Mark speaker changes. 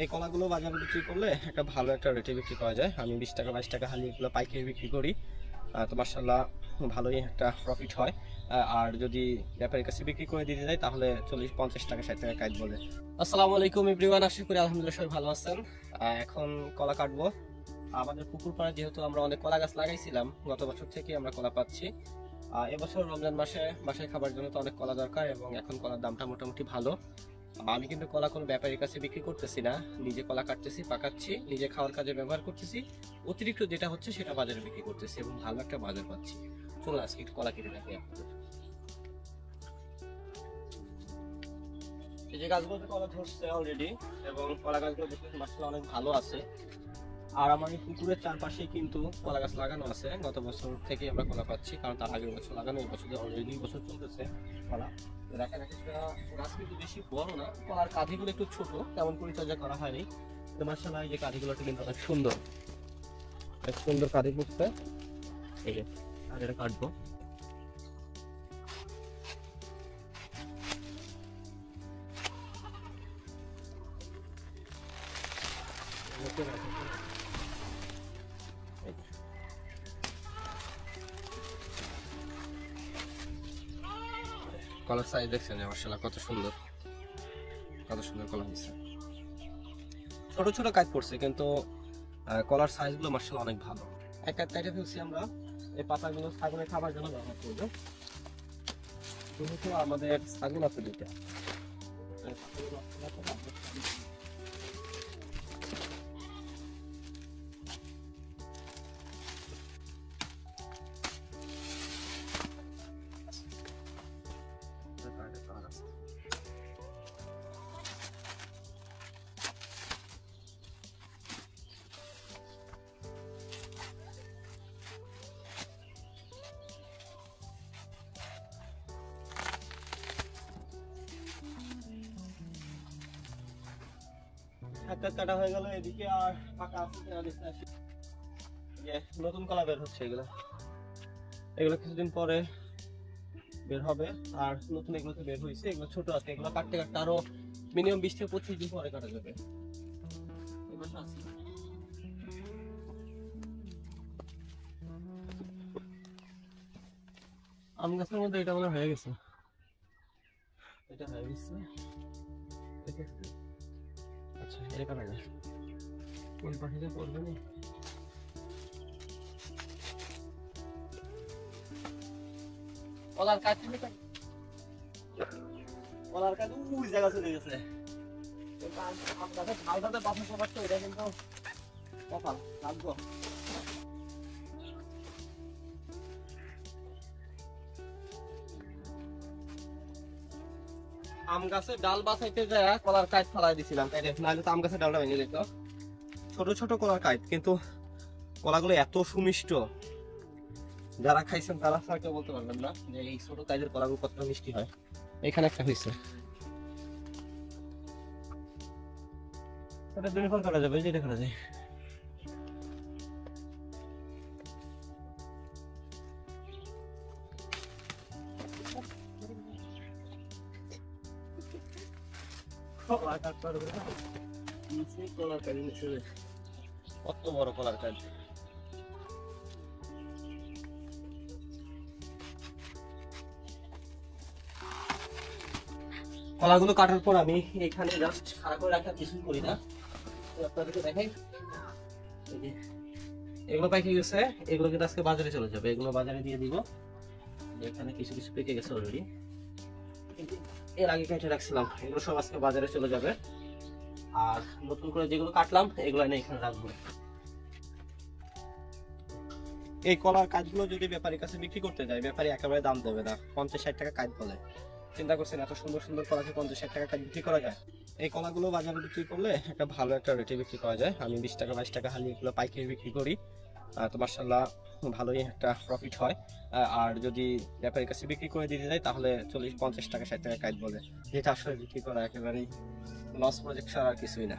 Speaker 1: এই কলাগুলো বাজারে বিক্রি করলে একটা ভালো একটা রেটে বিক্রি করা যায়। আমি 20 টাকা 22 টাকা হালি এগুলো পাইকারি বিক্রি করি। তো মাশাআল্লাহ ভালোই একটা প্রফিট হয়। আর যদি ব্যাপারীর কাছে বিক্রি করে দিতে যাই তাহলে 40-50 টাকা 60 টাকা কাইট বলে। আসসালামু আলাইকুম এভরিওয়ান, আশা করি আলহামদুলিল্লাহ সবাই ভালো আছেন। এখন কলা কাটবো। আমাদের পুকুর পাড়ে যেহেতু আমরা অনেক কলা গাছ লাগাইছিলাম, গত বছর থেকে আমরা কলা পাচ্ছি। এবছর রমজান মাসে বাসায় খাবার জন্য তো অনেক কলা দরকার এবং এখন কলার দামটা মোটামুটি ভালো। আমি কিন্তু কলা কোনো ব্যাপারীর কাছে বিক্রি করতেছি না, নিজে কলা কাটতেছি, পাকাচ্ছি, নিজে খাওয়ার কাজে ব্যবহার করতেছি। অতিরিক্ত যেটা হচ্ছে সেটা বাজারে বিক্রি করতেছি এবং ভালো একটা বাজার পাচ্ছি। চলো আজকে একটু কলা কেটে দেখি আপনাদের। এই যে গাছগুলোতে কলা ধরছে অলরেডি এবং কলা গাছগুলো দেখতে মাশাআল্লাহ অনেক ভালো আছে। আর আমার এই পুকুরের চারপাশে কিন্তু কলা গাছ লাগানো আছে, গত বছর থেকে আমরা কলা পাচ্ছি, কারণ তার আগের বছর লাগানো, এই বছর অলরেডি 2 বছর চলতেছে কলা। দেখা যাচ্ছে গাছ কিন্তু বেশি বড় না, কলার কাঠিগুলো একটু ছোট, তেমন পরিচর্যা করা হয়নি। তো মাশাআল্লাহ এই যে কাঠিগুলোটা কিন্তু অনেক সুন্দর, অনেক সুন্দর কাঠি ফুটছে। এই যে আর এটা কাটবো। কলার সাইজ দেখছেন মাশাআল্লাহ কত সুন্দর, কত সুন্দর কলা হয়েছে। ছোট ছোট কাজ পড়ছে কিন্তু কলার সাইজ গুলো মাশাআল্লাহ অনেক ভালো। এক এক কাটে ফেলছি আমরা। এই পাতাগুলো ছাগলের খাবার জন্য ব্যবহার করবো, যেহেতু আমাদের ছাগল আছে দুইটা। কাটা হয়ে গেল, এদিকে আর ফাঁকা আছে। নতুন কলা বের হচ্ছে, এগুলো কিছুদিন পরে বের হবে। আর নতুন এগুলো তো বের হয়েছে, এগুলো ছোট আছে, এগুলো কাটতে কাটতে আরো মিনিমাম 20 থেকে 25 দিন পরে কাটা যাবে। আম গাছের মধ্যে এটা মনে হয়ে গেছে, এটা হয়ে গেছে। আচ্ছা এটা কাটা যায়, কোন পাখিতে পড়বে না। কলার কাজ ওই জায়গা চলে গেছে। ঢালটাতে বাসন সবাচ্ছে, এটা কিন্তু কপাল লাগবো। আম গাছের ডাল বাছাইতে যায় কলার কাঠ ফালাই দিছিলাম, তাই নাহলে তো আম গাছের ডালটা ভেঙে যেত। ছোট ছোট কলার কাঠ, কিন্তু কলাগুলো এত সুমিষ্ট, যারা খাইছেন তারা কেউ বলতে পারবেন না যে এই ছোট কাজের কলাগুলো কতটা মিষ্টি হয়। এখানে একটা হয়েছে, এটা 2 ফল কাটা যাবে, যেটা কাটা যায়। কত বড় কলার কাজ। কলাগুলো কাটার পর আমি এখানে জাস্ট খাড়া করে রাখা, কিছুই করি না। আপনাদেরকে দেখাই, এগুলো পাইকে গেছে, এগুলো কিন্তু আজকে বাজারে চলে যাবে, এগুলো বাজারে দিয়ে দিব। এখানে কিছু কিছু পেকে গেছে অলরেডি, এর আগে কেটে রাখছিলাম, এগুলো সব আজকে বাজারে চলে যাবে। আর নতুন করে যেগুলো কাটলাম এগুলো এনে এখানে রাখবো। এই কলার কাজগুলো যদি ব্যাপারীর কাছে বিক্রি করতে যায়, ব্যাপারী একেবারে দাম দেবে না, 50-60 টাকা কাজ বলে। চিন্তা করছেন এত সুন্দর সুন্দর কলাকে 50-60 টাকা কাজ বিক্রি করা যায়? এই কলাগুলো বাজারে বিক্রি করলে একটা ভালো একটা রেটে বিক্রি করা যায়। আমি 20 টাকা 22 টাকা হালি এগুলো পাইকারি বিক্রি করি। তো মাশাআল্লাহ ভালোই একটা প্রফিট হয়। আর যদি ব্যাপারীর কাছে বিক্রি করে দিতে যাই তাহলে 40-50 টাকা 60 টাকা কাজ বলে, যেটা আসলে বিক্রি করা একেবারেই লস প্রজেক্ট ছাড়া আর কিছুই না।